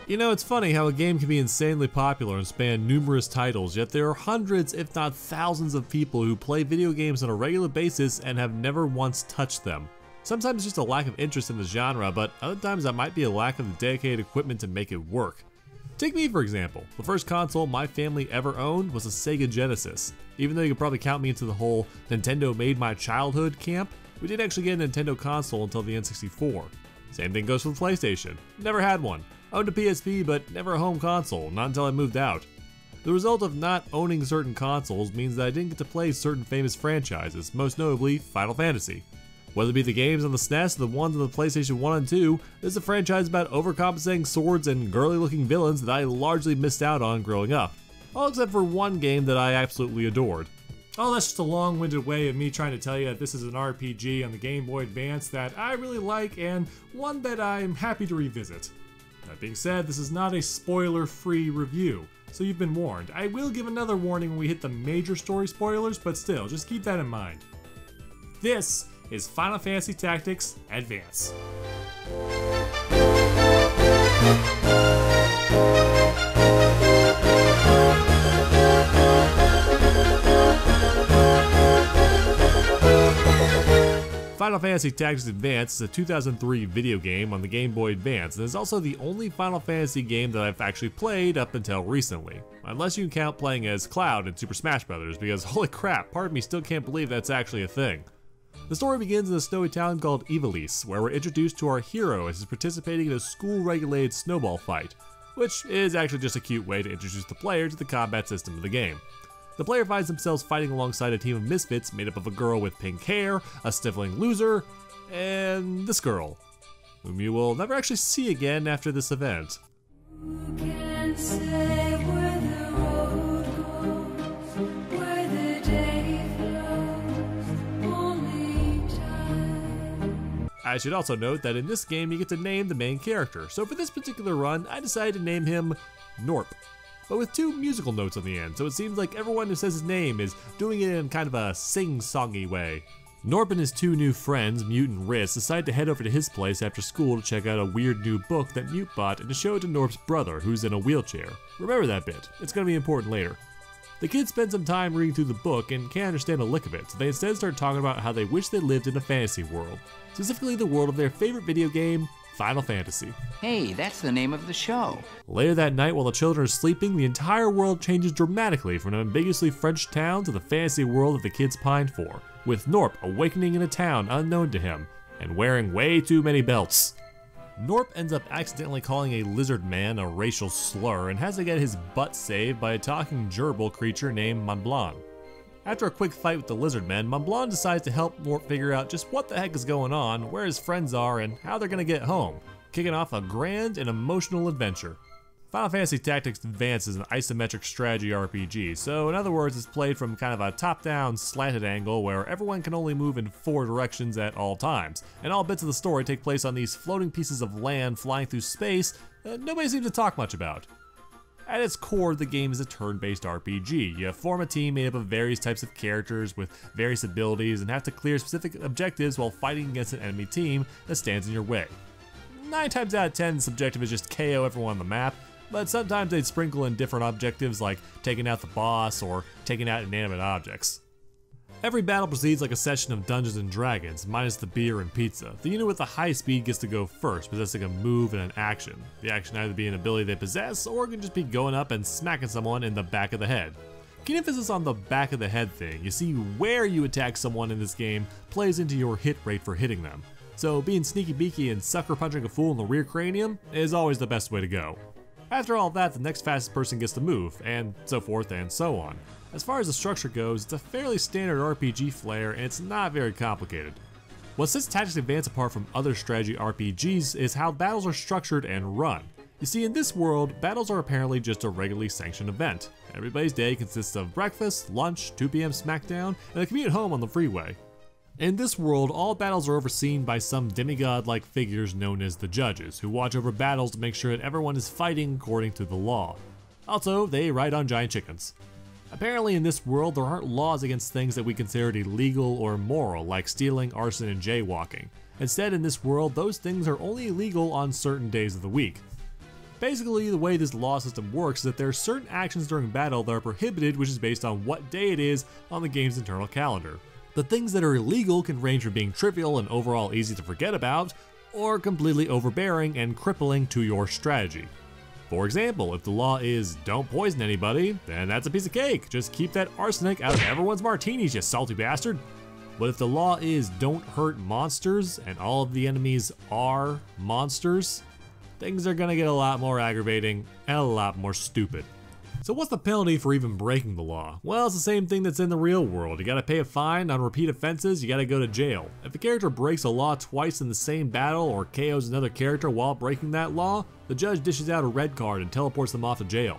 You know, it's funny how a game can be insanely popular and span numerous titles, yet there are hundreds if not thousands of people who play video games on a regular basis and have never once touched them. Sometimes it's just a lack of interest in the genre, but other times that might be a lack of the dedicated equipment to make it work. Take me for example. The first console my family ever owned was a Sega Genesis. Even though you could probably count me into the whole Nintendo made my childhood camp, we didn't actually get a Nintendo console until the N64. Same thing goes for the PlayStation. Never had one. Owned a PSP, but never a home console, not until I moved out. The result of not owning certain consoles means that I didn't get to play certain famous franchises, most notably Final Fantasy. Whether it be the games on the SNES or the ones on the PlayStation 1 and 2, this is a franchise about overcompensating swords and girly looking villains that I largely missed out on growing up. All except for one game that I absolutely adored. Oh, that's just a long-winded way of me trying to tell you that this is an RPG on the Game Boy Advance that I really like and one that I'm happy to revisit. That being said, this is not a spoiler-free review, so you've been warned. I will give another warning when we hit the major story spoilers, but still, just keep that in mind. This is Final Fantasy Tactics Advance. Final Fantasy Tactics Advance is a 2003 video game on the Game Boy Advance, and is also the only Final Fantasy game that I've actually played up until recently. Unless you can count playing as Cloud in Super Smash Bros., because holy crap, part of me still can't believe that's actually a thing. The story begins in a snowy town called Ivalice, where we're introduced to our hero as he's participating in a school-regulated snowball fight, which is actually just a cute way to introduce the player to the combat system of the game. The player finds themselves fighting alongside a team of misfits made up of a girl with pink hair, a sniveling loser, and this girl, whom you will never actually see again after this event. Who can say where the road goes, where the day flows, only time. I should also note that in this game you get to name the main character, so for this particular run I decided to name him Norp, but with two musical notes on the end, so it seems like everyone who says his name is doing it in kind of a sing-songy way. Norp and his two new friends, Mute and Riss, decide to head over to his place after school to check out a weird new book that Mute bought and to show it to Norp's brother, who's in a wheelchair. Remember that bit, it's gonna be important later. The kids spend some time reading through the book and can't understand a lick of it, so they instead start talking about how they wish they lived in a fantasy world, specifically the world of their favorite video game, Final Fantasy. Hey, that's the name of the show. Later that night, while the children are sleeping, the entire world changes dramatically from an ambiguously French town to the fantasy world that the kids pined for, with Norp awakening in a town unknown to him, and wearing way too many belts. Norp ends up accidentally calling a lizard man a racial slur and has to get his butt saved by a talking gerbil creature named Montblanc. After a quick fight with the lizard men, Montblanc decides to help Norp figure out just what the heck is going on, where his friends are, and how they're gonna get home, kicking off a grand and emotional adventure. Final Fantasy Tactics Advance is an isometric strategy RPG, so in other words it's played from kind of a top-down slanted angle where everyone can only move in 4 directions at all times, and all bits of the story take place on these floating pieces of land flying through space that nobody seems to talk much about. At its core, the game is a turn-based RPG. You form a team made up of various types of characters with various abilities and have to clear specific objectives while fighting against an enemy team that stands in your way. 9 times out of 10, this objective is just KO everyone on the map, but sometimes they'd sprinkle in different objectives like taking out the boss or taking out inanimate objects. Every battle proceeds like a session of Dungeons & Dragons, minus the beer and pizza. The unit with the high speed gets to go first, possessing a move and an action. The action either be an ability they possess, or it can just be going up and smacking someone in the back of the head. Keen emphasis on the back of the head thing. You see, where you attack someone in this game plays into your hit rate for hitting them. So being sneaky beaky and sucker punching a fool in the rear cranium is always the best way to go. After all that, the next fastest person gets to move, and so forth and so on. As far as the structure goes, it's a fairly standard RPG flair and it's not very complicated. What sets Tactics Advance apart from other strategy RPGs is how battles are structured and run. You see, in this world, battles are apparently just a regularly sanctioned event. Everybody's day consists of breakfast, lunch, 2 PM smackdown, and a commute home on the freeway. In this world, all battles are overseen by some demigod-like figures known as the judges, who watch over battles to make sure that everyone is fighting according to the law. Also, they ride on giant chickens. Apparently in this world, there aren't laws against things that we consider illegal or immoral, like stealing, arson, and jaywalking. Instead, in this world, those things are only illegal on certain days of the week. Basically, the way this law system works is that there are certain actions during battle that are prohibited, which is based on what day it is on the game's internal calendar. The things that are illegal can range from being trivial and overall easy to forget about, or completely overbearing and crippling to your strategy. For example, if the law is don't poison anybody, then that's a piece of cake. Just keep that arsenic out of everyone's martinis, you salty bastard. But if the law is don't hurt monsters and all of the enemies are monsters, things are gonna get a lot more aggravating and a lot more stupid. So what's the penalty for even breaking the law? Well, it's the same thing that's in the real world. You gotta pay a fine on repeat offenses, you gotta go to jail. If a character breaks a law twice in the same battle or KOs another character while breaking that law, the judge dishes out a red card and teleports them off to jail.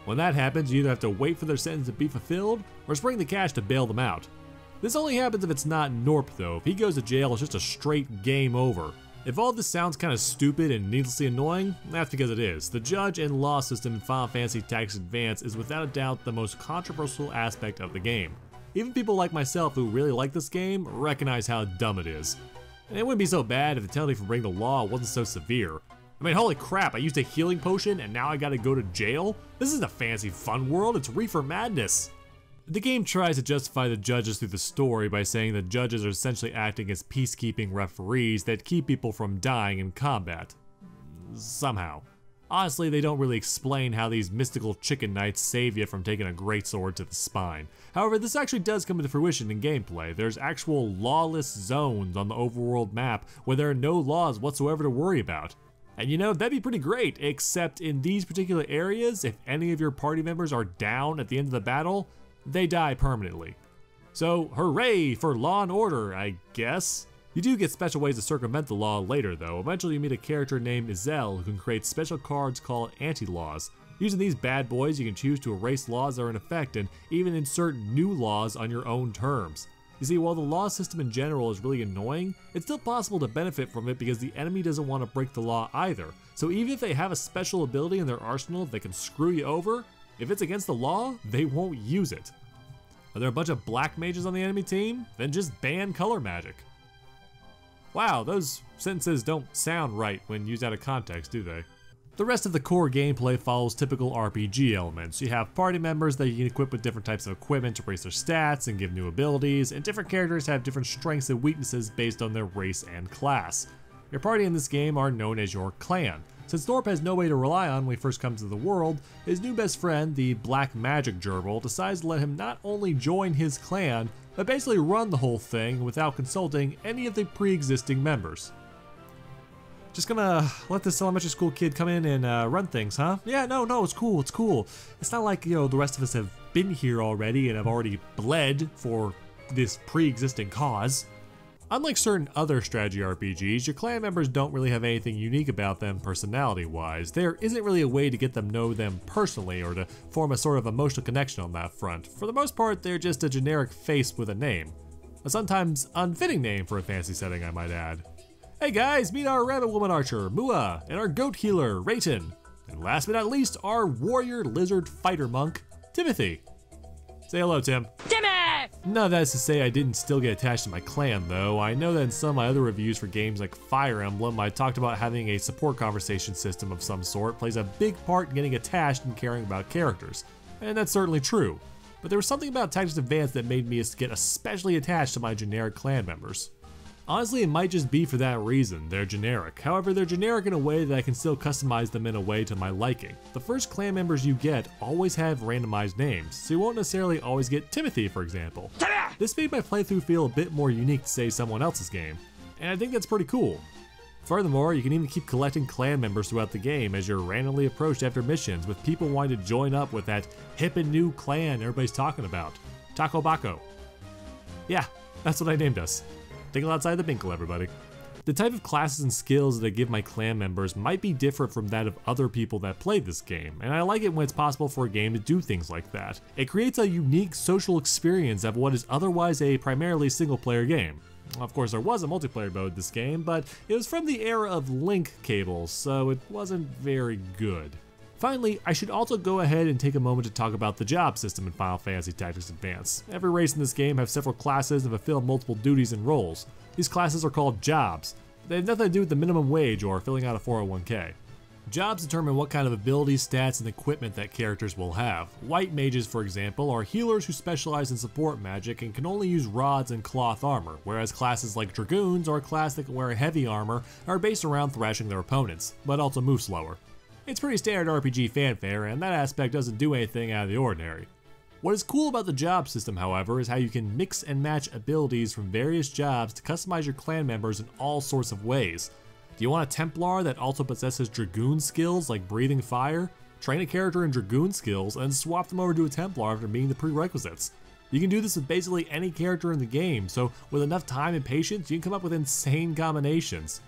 When that happens, you either have to wait for their sentence to be fulfilled or spring the cash to bail them out. This only happens if it's not Norp though. If he goes to jail, it's just a straight game over. If all this sounds kind of stupid and needlessly annoying, that's because it is. The judge and law system in Final Fantasy Tactics Advance is without a doubt the most controversial aspect of the game. Even people like myself who really like this game recognize how dumb it is. And it wouldn't be so bad if the penalty for breaking the law wasn't so severe. I mean, holy crap, I used a healing potion and now I gotta go to jail? This isn't a fancy fun world, it's reefer madness. The game tries to justify the judges through the story by saying the judges are essentially acting as peacekeeping referees that keep people from dying in combat. Somehow. Honestly, they don't really explain how these mystical chicken knights save you from taking a greatsword to the spine. However, this actually does come into fruition in gameplay. There's actual lawless zones on the overworld map where there are no laws whatsoever to worry about. And you know, that'd be pretty great, except in these particular areas, if any of your party members are down at the end of the battle, they die permanently. So hooray for law and order, I guess. You do get special ways to circumvent the law later though. Eventually you meet a character named Izel who can create special cards called anti-laws. Using these bad boys you can choose to erase laws that are in effect and even insert new laws on your own terms. You see, while the law system in general is really annoying, it's still possible to benefit from it because the enemy doesn't want to break the law either. So even if they have a special ability in their arsenal that can screw you over, if it's against the law, they won't use it. Are there a bunch of black mages on the enemy team? Then just ban color magic. Wow, those sentences don't sound right when used out of context, do they? The rest of the core gameplay follows typical RPG elements. You have party members that you can equip with different types of equipment to raise their stats and give new abilities, and different characters have different strengths and weaknesses based on their race and class. Your party in this game are known as your clan. Since Norp has no way to rely on when he first comes to the world, his new best friend, the Black Magic Gerbil, decides to let him not only join his clan, but basically run the whole thing without consulting any of the pre-existing members. Just gonna let this elementary school kid come in and run things, huh? Yeah, no, it's cool, it's cool. It's not like, you know, the rest of us have been here already and have already bled for this pre-existing cause. Unlike certain other strategy RPGs, your clan members don't really have anything unique about them personality-wise. There isn't really a way to get them know them personally or to form a sort of emotional connection on that front. For the most part, they're just a generic face with a name. A sometimes unfitting name for a fantasy setting, I might add. Hey guys, meet our rabbit woman archer, Mua, and our goat healer, Rayton. And last but not least, our warrior lizard fighter monk, Timothy. Say hello, Tim. Timmy! None of that is to say I didn't still get attached to my clan though. I know that in some of my other reviews for games like Fire Emblem, I talked about having a support conversation system of some sort plays a big part in getting attached and caring about characters. And that's certainly true. But there was something about Tactics Advance that made me get especially attached to my generic clan members. Honestly, it might just be for that reason. They're generic. However, they're generic in a way that I can still customize them in a way to my liking. The first clan members you get always have randomized names, so you won't necessarily always get Timothy, for example. This made my playthrough feel a bit more unique to say someone else's game, and I think that's pretty cool. Furthermore, you can even keep collecting clan members throughout the game as you're randomly approached after missions with people wanting to join up with that hip and new clan everybody's talking about, Taco Baco. Yeah, that's what I named us. Think outside the binkle, everybody. The type of classes and skills that I give my clan members might be different from that of other people that play this game, and I like it when it's possible for a game to do things like that. It creates a unique social experience of what is otherwise a primarily single-player game. Of course, there was a multiplayer mode in this game, but it was from the era of link cables, so it wasn't very good. Finally, I should also go ahead and take a moment to talk about the job system in Final Fantasy Tactics Advance. Every race in this game have several classes and fulfill multiple duties and roles. These classes are called jobs. They have nothing to do with the minimum wage or filling out a 401k. Jobs determine what kind of abilities, stats, and equipment that characters will have. White mages, for example, are healers who specialize in support magic and can only use rods and cloth armor, whereas classes like dragoons or a class that can wear heavy armor are based around thrashing their opponents, but also move slower. It's pretty standard RPG fanfare, and that aspect doesn't do anything out of the ordinary. What is cool about the job system, however, is how you can mix and match abilities from various jobs to customize your clan members in all sorts of ways. Do you want a Templar that also possesses Dragoon skills like breathing fire? Train a character in Dragoon skills and swap them over to a Templar after meeting the prerequisites. You can do this with basically any character in the game, so with enough time and patience, you can come up with insane combinations.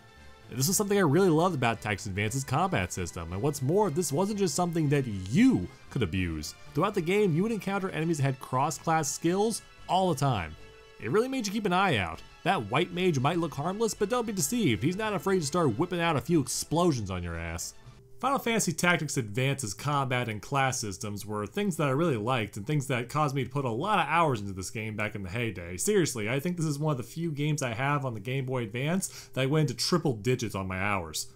This is something I really loved about Tactics Advance's combat system, and what's more, this wasn't just something that you could abuse. Throughout the game, you would encounter enemies that had cross-class skills all the time. It really made you keep an eye out. That white mage might look harmless, but don't be deceived, he's not afraid to start whipping out a few explosions on your ass. Final Fantasy Tactics Advance's combat and class systems were things that I really liked and things that caused me to put a lot of hours into this game back in the heyday. Seriously, I think this is one of the few games I have on the Game Boy Advance that I went into triple digits on my hours.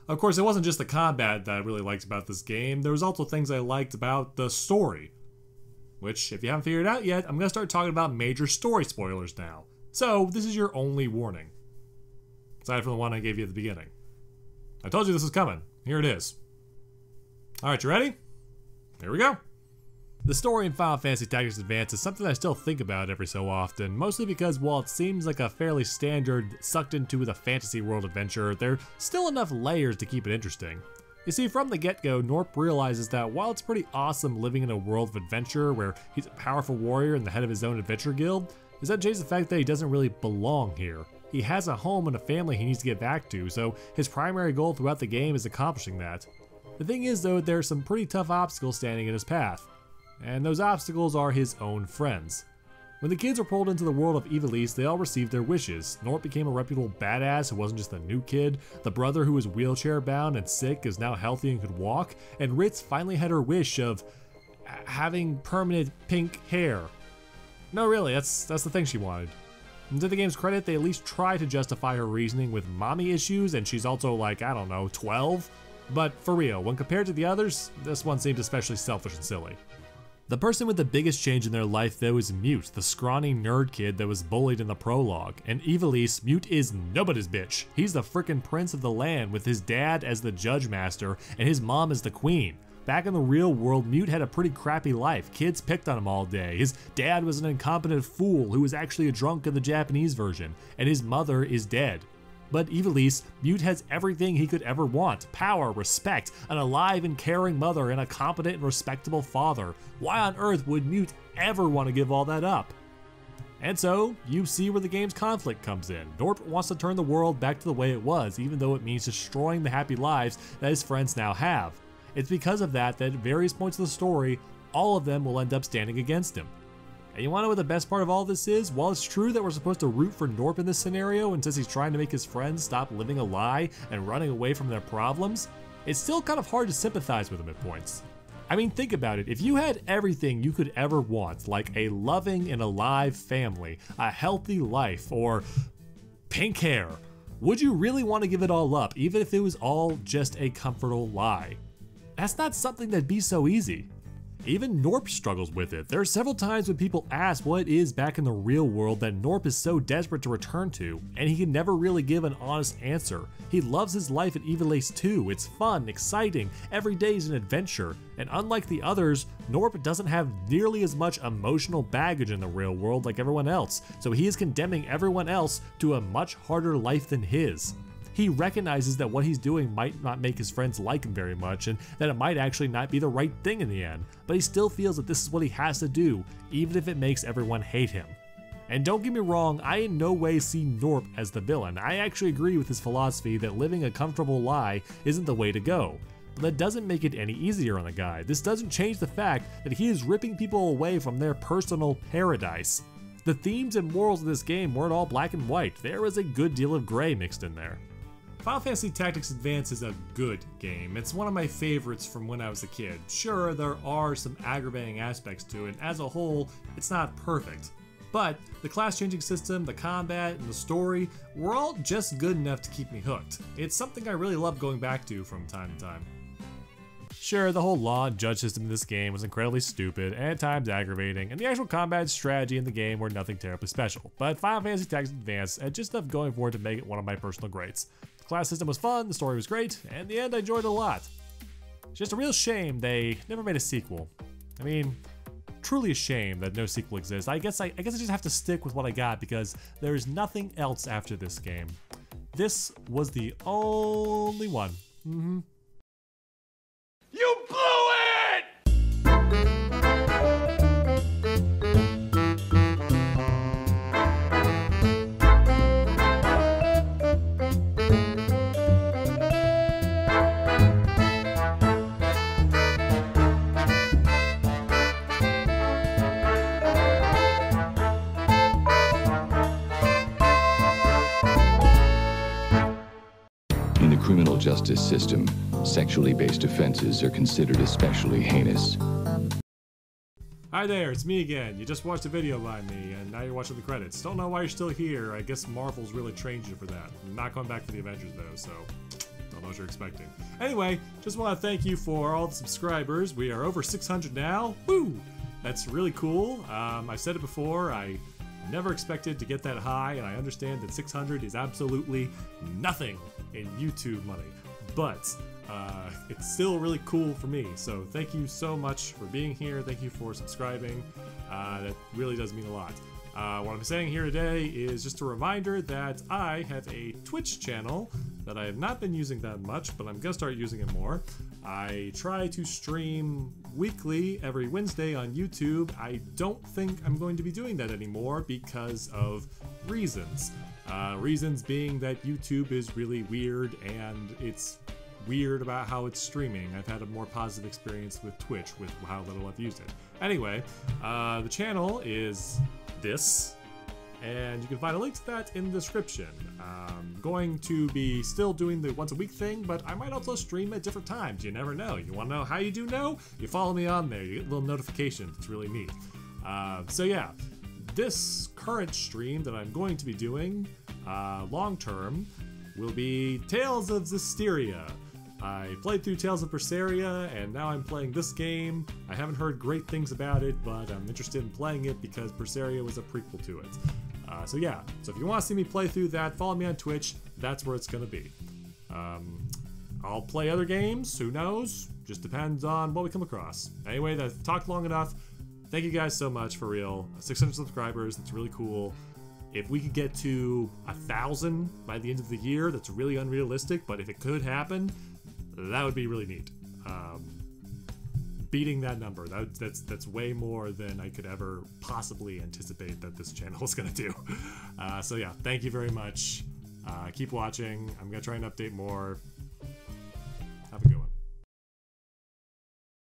Of course, it wasn't just the combat that I really liked about this game, there was also things I liked about the story. Which, if you haven't figured it out yet, I'm going to start talking about major story spoilers now. So, this is your only warning. Aside from the one I gave you at the beginning. I told you this was coming. Here it is. Alright, you ready? Here we go. The story in Final Fantasy Tactics Advance is something I still think about every so often, mostly because while it seems like a fairly standard, sucked into the fantasy world adventure, there are still enough layers to keep it interesting. You see, from the get-go, Norp realizes that while it's pretty awesome living in a world of adventure where he's a powerful warrior and the head of his own adventure guild, is that changes the fact that he doesn't really belong here. He has a home and a family he needs to get back to, so his primary goal throughout the game is accomplishing that. The thing is though, there are some pretty tough obstacles standing in his path, and those obstacles are his own friends. When the kids were pulled into the world of Ivalice, they all received their wishes. Norp became a reputable badass who wasn't just a new kid, the brother who was wheelchair bound and sick is now healthy and could walk, and Ritz finally had her wish of having permanent pink hair. No, really, that's the thing she wanted. And to the game's credit, they at least try to justify her reasoning with mommy issues, and she's also like, I don't know, 12? But for real, when compared to the others, this one seemed especially selfish and silly. The person with the biggest change in their life though is Mute, the scrawny nerd kid that was bullied in the prologue. In Ivalice, Mute is nobody's bitch. He's the frickin' prince of the land with his dad as the judge master and his mom as the queen. Back in the real world, Mute had a pretty crappy life. Kids picked on him all day. His dad was an incompetent fool who was actually a drunk in the Japanese version, and his mother is dead. But Ivalice, Mute has everything he could ever want. Power, respect, an alive and caring mother, and a competent and respectable father. Why on earth would Mute ever want to give all that up? And so, you see where the game's conflict comes in. Norp wants to turn the world back to the way it was, even though it means destroying the happy lives that his friends now have. It's because of that at various points of the story, all of them will end up standing against him. And you wanna know what the best part of all this is? While it's true that we're supposed to root for Norp in this scenario, and since he's trying to make his friends stop living a lie and running away from their problems, it's still kind of hard to sympathize with him at points. I mean, think about it. If you had everything you could ever want, like a loving and alive family, a healthy life, or pink hair, would you really want to give it all up, even if it was all just a comfortable lie? That's not something that'd be so easy. Even Norp struggles with it. There are several times when people ask what it is back in the real world that Norp is so desperate to return to, and he can never really give an honest answer. He loves his life at Ivalice too. It's fun, exciting, every day is an adventure, and unlike the others, Norp doesn't have nearly as much emotional baggage in the real world like everyone else, so he is condemning everyone else to a much harder life than his. He recognizes that what he's doing might not make his friends like him very much, and that it might actually not be the right thing in the end, but he still feels that this is what he has to do, even if it makes everyone hate him. And don't get me wrong, I in no way see Norp as the villain. I actually agree with his philosophy that living a comfortable lie isn't the way to go. But that doesn't make it any easier on the guy. This doesn't change the fact that he is ripping people away from their personal paradise. The themes and morals of this game weren't all black and white. There was a good deal of gray mixed in there. Final Fantasy Tactics Advance is a good game. It's one of my favorites from when I was a kid. Sure, there are some aggravating aspects to it, and as a whole, it's not perfect. But the class-changing system, the combat, and the story were all just good enough to keep me hooked. It's something I really love going back to from time to time. Sure, the whole law and judge system in this game was incredibly stupid and at times aggravating, and the actual combat strategy in the game were nothing terribly special, but Final Fantasy Tactics Advance had just enough going for it to make it one of my personal greats. The class system was fun, the story was great, and in the end I enjoyed it a lot. It's just a real shame they never made a sequel. I mean, truly a shame that no sequel exists. I guess I just have to stick with what I got because there is nothing else after this game. This was the only one. You blew it! In the criminal justice system, sexually based offenses are considered especially heinous. Hi there, it's me again. You just watched a video by me, and now you're watching the credits. Don't know why you're still here. I guess Marvel's really trained you for that. I'm not going back for the Avengers though, so don't know what you're expecting. Anyway, just want to thank you for all the subscribers. We are over 600 now. Woo! That's really cool. I've said it before. I never expected to get that high, and I understand that 600 is absolutely nothing in YouTube money. But it's still really cool for me, so thank you so much for being here. Thank you for subscribing. That really does mean a lot. What I'm saying here today is just a reminder that I have a Twitch channel that I have not been using that much, but I'm gonna start using it more. I try to stream weekly every Wednesday on YouTube. I don't think I'm going to be doing that anymore because of reasons. Reasons being that YouTube is really weird and it's weird about how it's streaming. I've had a more positive experience with Twitch with how little I've used it. Anyway, the channel is this, and you can find a link to that in the description. I'm going to be still doing the once a week thing, but I might also stream at different times. You never know. You want to know how you do know? You follow me on there. You get little notifications. It's really neat. So yeah, this current stream that I'm going to be doing long term will be Tales of Zestiria. I played through Tales of Berseria, and now I'm playing this game. I haven't heard great things about it, but I'm interested in playing it because Berseria was a prequel to it. So yeah, so if you want to see me play through that, follow me on Twitch. That's where it's going to be. I'll play other games, who knows? Just depends on what we come across. Anyway, I've talked long enough. Thank you guys so much, for real. 600 subscribers, that's really cool. If we could get to 1,000 by the end of the year, that's really unrealistic, but if it could happen, that would be really neat. Beating that number, that's way more than I could ever possibly anticipate that this channel is gonna do. So yeah, thank you very much. Keep watching. I'm gonna try and update more.